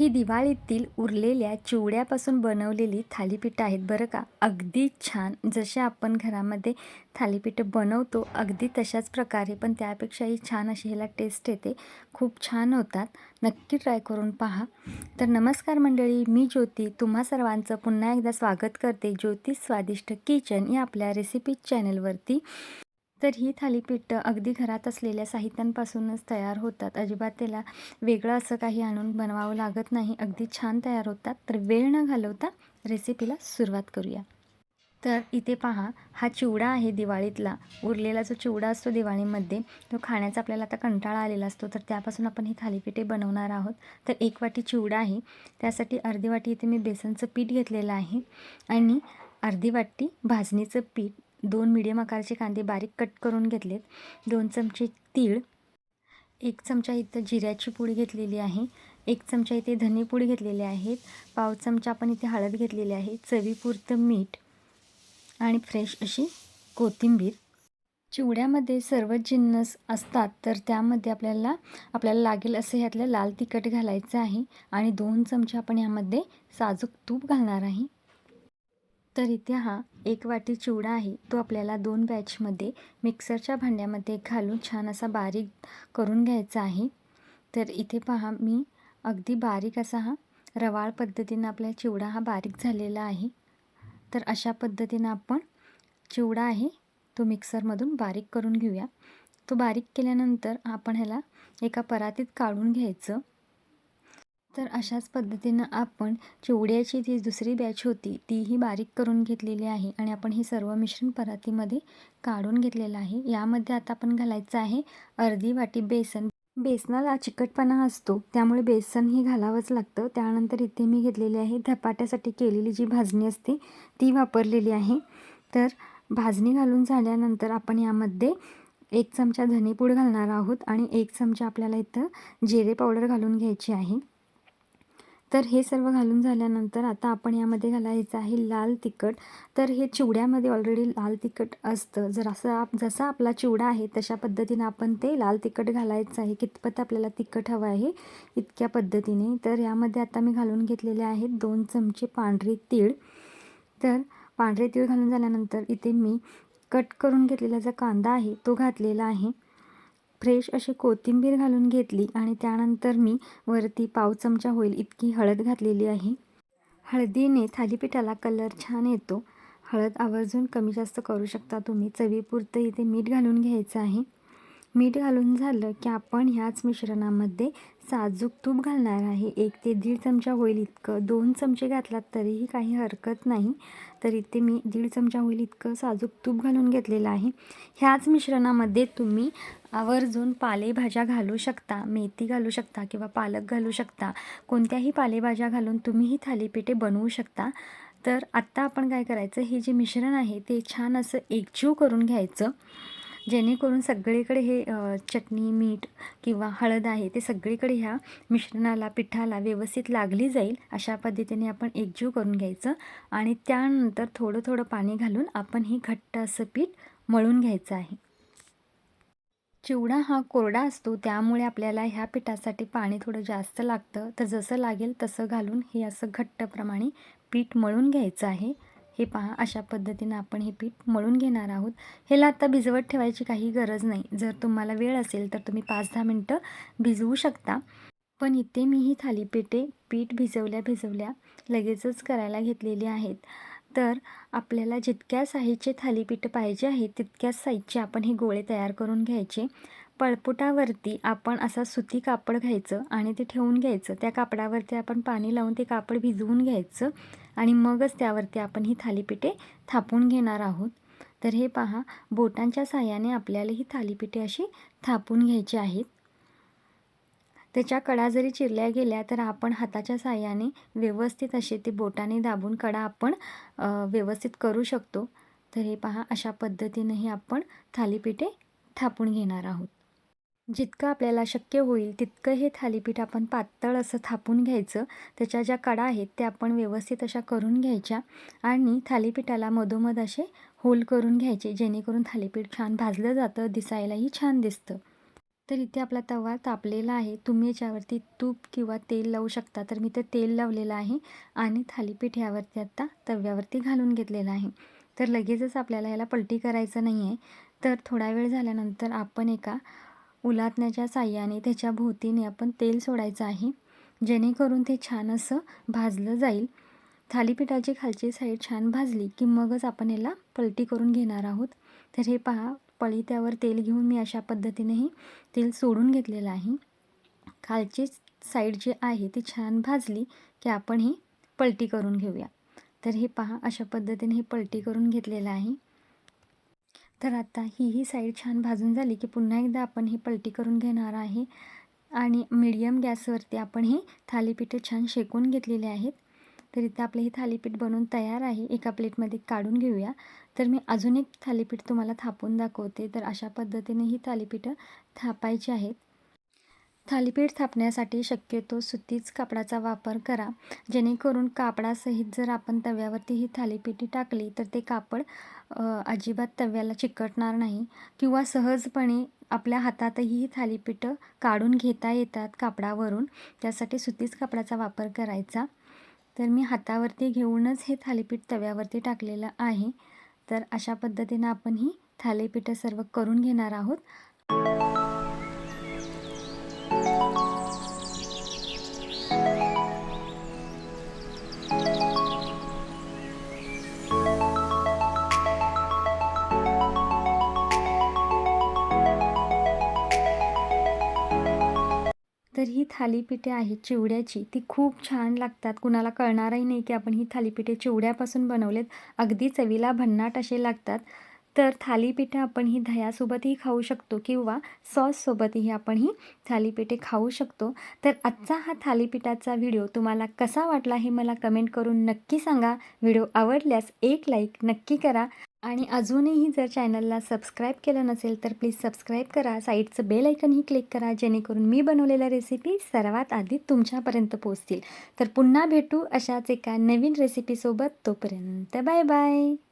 ही दिवाळीतील उरलेल्या चिवड्यापासून बनवलेली थालीपीठं आहेत बरं का. अगदी छान जसे आपण घरामध्ये थालीपीठं बनवतो अगदी तशाच प्रकारे, पण त्यापेक्षाही छान अशी ह्याला टेस्ट येते. खूप छान होतात. नक्की ट्राय करून पहा. तर नमस्कार मंडळी, मी ज्योती तुम्हा सर्वांचं पुन्हा एकदा स्वागत करते ज्योती स्वादिष्ट किचन या आपल्या रेसिपी चॅनलवरती. तर ही थालीपीठं अगदी घरात असलेल्या साहित्यांपासूनच तयार होतात. अजिबात त्याला वेगळं असं काही आणून बनवावं लागत नाही. अगदी छान तयार होतात. तर वेळ न घालवता रेसिपीला सुरुवात करूया. तर इथे पहा, हा चिवडा आहे दिवाळीतला. उरलेला जो चिवडा असतो दिवाळीमध्ये, तो खाण्याचा आपल्याला आता कंटाळा आलेला असतो. तर त्यापासून आपण ही थालीपीठे बनवणार आहोत. तर 1 वाटी चिवडा आहे. त्यासाठी अर्धी वाटी इथे मी बेसनचं पीठ घेतलेलं आहे आणि अर्धी वाटी भाजणीचं पीठ, 2 मीडियम आकाराचे कांदे बारीक कट करून घेतलेत, 2 चमचे तीळ, 1 चमचा इथं जिऱ्याची पूड घेतलेली आहे, 1 चमचा इथे धनेपूड घेतलेले आहेत, पाव चमचा आपण इथे हळद घेतलेली आहे, चवीपुरतं मीठ आणि फ्रेश अशी कोथिंबीर. चिवड्यामध्ये सर्वच जिन्नस असतात, तर त्यामध्ये आपल्याला लागेल असं ह्यातलं लाल तिखट घालायचं आहे आणि 2 चमचे आपण यामध्ये साजूक तूप घालणार आहे. तर इथे हा 1 वाटी चिवडा आहे, तो आपल्याला 2 बॅचमध्ये मिक्सरच्या भांड्यामध्ये घालून छान असा बारीक करून घ्यायचा आहे. तर इथे पहा, मी अगदी बारीक असा हा रवाळ पद्धतीनं आपला चिवडा हा बारीक झालेला आहे. तर अशा पद्धतीनं आपण चिवडा आहे तो मिक्सरमधून बारीक करून घेऊया. तो बारीक केल्यानंतर आपण ह्याला एका परातीत काढून घ्यायचं. तर अशाच पद्धतीनं आपण चिवड्याची जी दुसरी बॅच होती तीही बारीक करून घेतलेली आहे आणि आपण हे सर्व मिश्रण परातीमध्ये काढून घेतलेलं आहे. यामध्ये आता आपण घालायचं आहे अर्धी वाटी बेसन. बेसनाला चिकटपणा असतो, त्यामुळे बेसन ही घालावंच लागतं. त्यानंतर इथे मी घेतलेली आहे धपाट्यासाठी केलेली जी भाजणी असते ती वापरलेली आहे. तर भाजणी घालून झाल्यानंतर आपण यामध्ये 1 चमचा धनेपूड घालणार आहोत आणि 1 चमचा आपल्याला इथं जिरे पावडर घालून घ्यायची आहे. तर हे सर्व घालून झाल्यानंतर आता आपण यामध्ये घालायचं आहे लाल तिखट. तर हे चिवड्यामध्ये ऑलरेडी लाल तिखट असतं. जसा आपला चिवडा आहे तशा पद्धतीनं आपण ते लाल तिखट घालायचं आहे. कितपत आपल्याला तिखट हवं आहे इतक्या पद्धतीने. तर यामध्ये आता मी घालून घेतलेले आहेत 2 चमचे पांढरे तीळ. तर पांढरे तीळ घालून झाल्यानंतर इथे मी कट करून घेतलेला जो कांदा आहे तो घातलेला आहे. फ्रेश अशी कोथिंबीर घालून घेतली आणि त्यानंतर मी वरती पाव चमचा होईल इतकी हळद घातलेली आहे. हळदीने थालीपीठाला कलर छान येतो. हळद आवर्जून कमी जास्त करू शकता तुम्ही. चवीपुरतं इथे मीठ घालून घ्यायचं आहे. मीठ घालून झालं की आपण ह्याच मिश्रणामध्ये साजूक तूप घालणार आहे. 1 ते 1.5 चमचा होईल इतकं. 2 चमचे घातलात तरीही काही हरकत नाही. तर इथे मी 1.5 चमचा होईल इतकं साजूक तूप घालून घेतलेलं आहे. ह्याच मिश्रणामध्ये तुम्ही आवर्जून पालेभाज्या घालू शकता. मेथी घालू शकता किंवा पालक घालू शकता. कोणत्याही पालेभाज्या घालून तुम्ही ही थालीपीठे बनवू शकता. तर आत्ता आपण काय करायचं, हे जे मिश्रण आहे ते छान असं एकजीव करून घ्यायचं, जेणेकरून सगळीकडे हे चटणी, मीठ किंवा हळद आहे ते सगळीकडे ह्या मिश्रणाला, पिठाला व्यवस्थित लागली जाईल अशा पद्धतीने आपण एकजीव करून घ्यायचं आणि त्यानंतर थोडं थोडं पाणी घालून आपण ही घट्ट असं पीठ मळून घ्यायचं आहे. चिवडा हा कोरडा असतो, त्यामुळे आपल्याला ह्या पिठासाठी पाणी थोडं जास्त लागतं. तर जसं लागेल तसं घालून हे असं घट्टप्रमाणे पीठ मळून घ्यायचं आहे. हे पहा, अशा पद्धतीनं आपण हे पीठ मळून घेणार आहोत. ह्याला आता भिजवत ठेवायची काही गरज नाही. जर तुम्हाला वेळ असेल तर तुम्ही 5-10 मिनटं भिजवू शकता. पण इथे मी ही थालीपीठे पीठ भिजवल्या लगेचच करायला घेतलेली आहेत. तर आपल्याला जितक्या साईजचे थालीपीठ पाहिजे आहे तितक्याच साईजचे आपण हे गोळे तयार करून घ्यायचे. पळपुटावरती आपण असा सुती कापड घ्यायचं आणि ते ठेवून घ्यायचं. त्या कापडावरती आपण पाणी लावून ते कापड भिजवून घ्यायचं आणि मगच त्यावरती आपण ही थालीपीठे थापून घेणार आहोत. तर हे पहा, बोटांच्या साहाय्याने आपल्याला ही थालीपीठे अशी थापून घ्यायची आहेत. त्याच्या कडा जरी चिरल्या गेल्या तर आपण हाताच्या साहाय्याने व्यवस्थित असे ते बोटाने दाबून कडा आपण व्यवस्थित करू शकतो. तर हे पहा, अशा पद्धतीनेही आपण थालीपीठे थापून घेणार आहोत. जितकं आपल्याला शक्य होईल तितकं हे थालीपीठ आपण पातळ असं थापून घ्यायचं. त्याच्या ज्या कडा आहेत त्या आपण व्यवस्थित अशा करून घ्यायच्या आणि थालीपीठाला मधोमध असे होल करून घ्यायचे, जेणेकरून थालीपीठ छान भाजलं जातं, दिसायलाही छान दिसतं. तर इथे आपला तवा तापलेला आहे. तुम्ही याच्यावरती तूप किंवा तेल लावू शकता. तर मी तर तेल लावलेलं आहे आणि थालीपीठ यावरती आता तव्यावरती घालून घेतलेलं आहे. तर लगेचच आपल्याला याला पलटी करायचं नाही आहे. तर थोडा वेळ झाल्यानंतर आपण एका उलाटण्याच्या साहाय्याने त्याच्या भोवतीने आपण तेल सोडायचं आहे. जेणेकरून ते छान असं भाजलं जाईल. थालीपीठाची खालची साईड छान भाजली की मगच आपण याला पलटी करून घेणार आहोत. तर हे पहा, पळीत्यावर तेल घेऊन मी अशा पद्धतीनेही तेल सोडून घेतलेलं आहे. खालची साईड जी आहे ती छान भाजली की आपण ही पलटी करून घेऊया. तर हे पहा, अशा पद्धतीने हे पलटी करून घेतलेलं आहे. तर आता ही साईड छान भाजून झाली की पुन्हा एकदा आपण ही पलटी करून घेणार आहे आणि मीडियम गॅसवरती आपण हे थालीपीठं छान शेकून घेतलेले आहेत. तर इथं आपलं हे थालीपीठ बनवून तयार आहे. एका प्लेटमध्ये काढून घेऊया. तर मी अजून एक थालीपीठ तुम्हाला थापून दाखवते. तर अशा पद्धतीने ही थालीपीठं थापायची आहेत. थालीपीठ थापण्यासाठी शक्यतो सुतीच कापडाचा वापर करा. जेणेकरून कापडासहित जर आपण तव्यावरती ही थालीपीठी टाकली तर ते कापड अजिबात तव्याला चिकटणार नाही किंवा सहजपणे आपल्या हातातही ही थालीपीठं काढून घेता येतात कापडावरून. त्यासाठी सुतीच कापडाचा वापर करायचा. तर मी हातावरती घेऊनच हे थालीपीठ तव्यावरती टाकलेलं आहे. तर अशा पद्धतीनं आपण ही थालीपीठं सर्व करून घेणार आहोत. तर ही थालीपीठे आहेत चिवड्याची, ती खूप छान लागतात. कुणाला कळणारही नाही की आपण ही थालीपीठे चिवड्यापासून बनवलेत. अगदी चवीला भन्नाट असे लागतात. तर थालीपीठं आपण ही दह्यासोबतही खाऊ शकतो किंवा सॉससोबतही आपण ही थालीपीठे खाऊ शकतो. तर आजचा हा थालीपीठाचा व्हिडिओ तुम्हाला कसा वाटला हे मला कमेंट करून नक्की सांगा. व्हिडिओ आवडल्यास एक लाईक नक्की करा आणि अजूनही जर चॅनलला सबस्क्राईब केलं नसेल तर प्लीज सबस्क्राईब करा. साईडचं बेल आयकनही क्लिक करा जेणेकरून मी बनवलेल्या रेसिपी सर्वात आधी तुमच्यापर्यंत पोहोचतील. तर पुन्हा भेटू अशाच एका नवीन रेसिपीसोबत. तोपर्यंत बाय बाय.